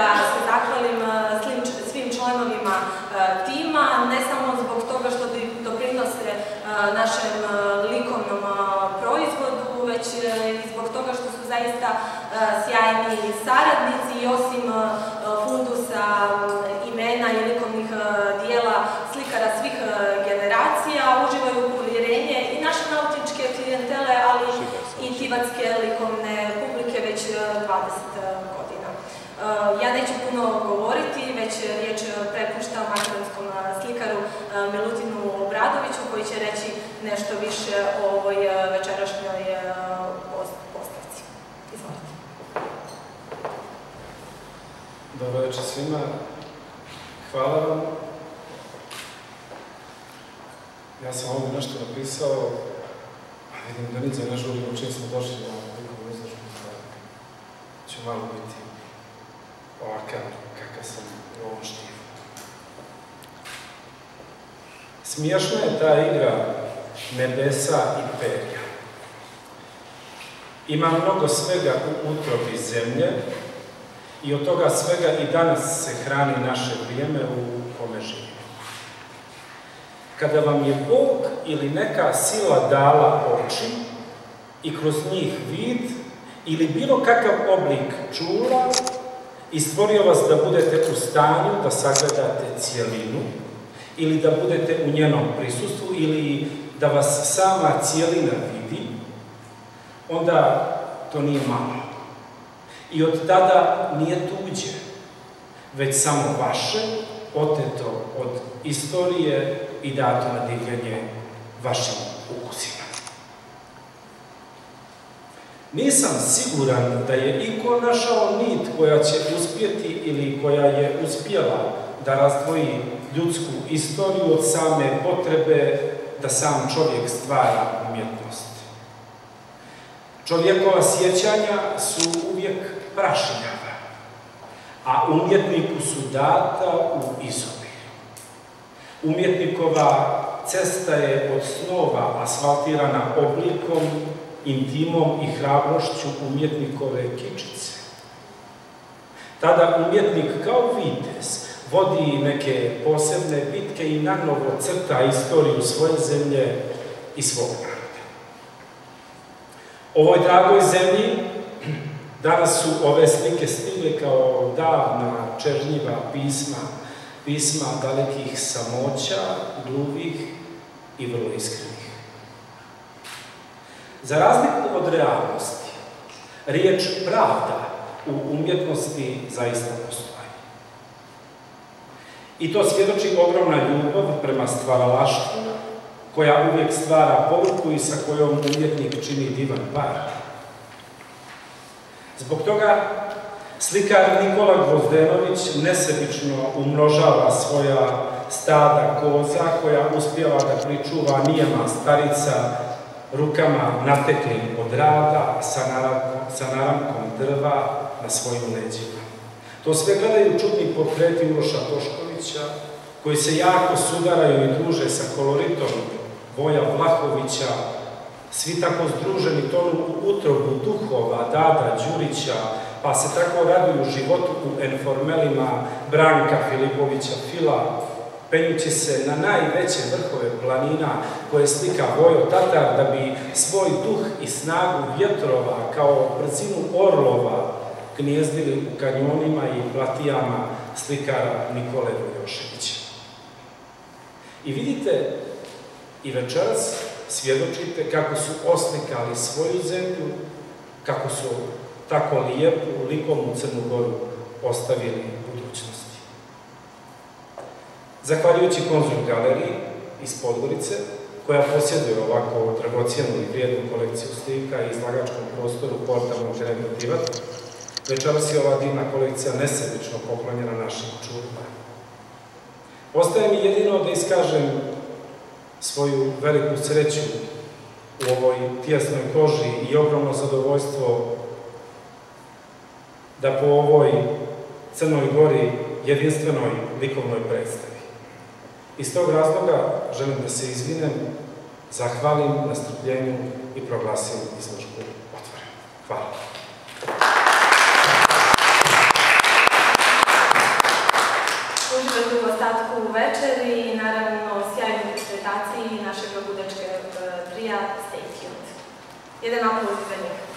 da se zahvalim svim članovima tima, ne samo zbog toga što doprinose našem likovnom proizvodu, već i zbog toga što su zaista sjajni saradnici i osim fundusa imena i likovnih dijela slikara svih generacija, uživaju povjerenje i naše nautičke klijentele, ali i tivatske likovne publike već 20 godina. Ja neću puno govoriti, već riječ prepuštam akademskom slikaru Milutinu Obradoviću koji će reći nešto više o ovoj večerašnjoj postavci. Izvolite. Dobro večer svima. Hvala vam. Ja sam ovdje nešto napisao, a vidim da niđe ne žurimo čim smo došli na likovnu izložbu, da ću malo biti ovakav kakav sam u ovom štivu. Smiješna je ta igra nebesa i perja. Ima mnogo svega u utrobi zemlje i od toga svega i danas se hrani naše vrijeme u kome živimo. Kada vam je Bog ili neka sila dala oči i kroz njih vid ili bilo kakav oblik čula i stvorio vas da budete u stanju da sagledate cijelinu ili da budete u njenom prisustvu ili da vas sama cijelina vidi, onda to nije malo. I od tada nije tuđe, već samo vaše, oteto od istorije i dato na divljenje vašim ukusima. Nisam siguran da je iko našao nit koja će uspjeti ili koja je uspjela da razdvoji ljudsku istoriju od same potrebe da sam čovjek stvara umjetnost. Čovjekova sjećanja su uvijek prašinjava, a umjetniku su data u izobilju. Umjetnikova cesta je od snova asfaltirana oblikom, intimom i hrabrošću umjetnikove kičice. Tada umjetnik kao vitez vodi neke posebne bitke i nanovo crta istoriju svoje zemlje i svog naroda. Ovoj dragoj zemlji danas su ove slike stigle kao davna čežnjiva pisma dalekih samoća, gluvih i vrlo iskrenih. Za razliku od realnosti, riječ pravda u umjetnosti zaista postoji. I to svjedoči ogromna ljubav prema stvaralaštvu, koja uvijek stvara poruku i sa kojom umjetnik čini divan par. Zbog toga slikar Nikola Gvozdenović nesebično umnožava svoja stada koza koja uspijeva da pričuva nijema starica rukama nateklim od rada sa naramkom drva na svojim leđima. To sve gledaju čudni portreti Uroša Toškovića, koji se jako sudaraju i druže sa koloritom Voja Vlahovića, svi tako združeni tonu u utrobu duhova Dada Đurića, pa se tako raduju životu u enformelima Branka Filipovića Fila, penjući se na najveće vrhove planina koje slika Vojo Tatar da bi svoj duh i snagu vjetrova kao brzinu orlova gnjezdili u kanjonima i platijama slikara Nikole Vojoševića. I vidite, i večeras svjedočite kako su oslikali svoju zemlju, kako su tako lijepu, likovnu Crnu Goru ostavili budućnosti. Zahvaljujući Konzum galeriji iz Podgorice, koja posjeduje ovako dragocjenu i vrijednu kolekciju slika i izlagačkom prostoru Porta Montenegro Tivat, večeras je ova divna kolekcija nesebično poklonjena našim čudima. Ostaje mi jedino da iskažem svoju veliku sreću u ovoj tijesnoj koži i ogromno zadovoljstvo da po ovoj Crnoj Gori jedinstvenoj likovnoj predstavi. Iz tog razloga želim da se izvinem, zahvalim na strpljenju i proglasim izložbu otvorenu. Hvala. večer i naravno sjajnoj interpretaciji našeg ludačke trija Stay Tuned. Jedan aplauz za njih.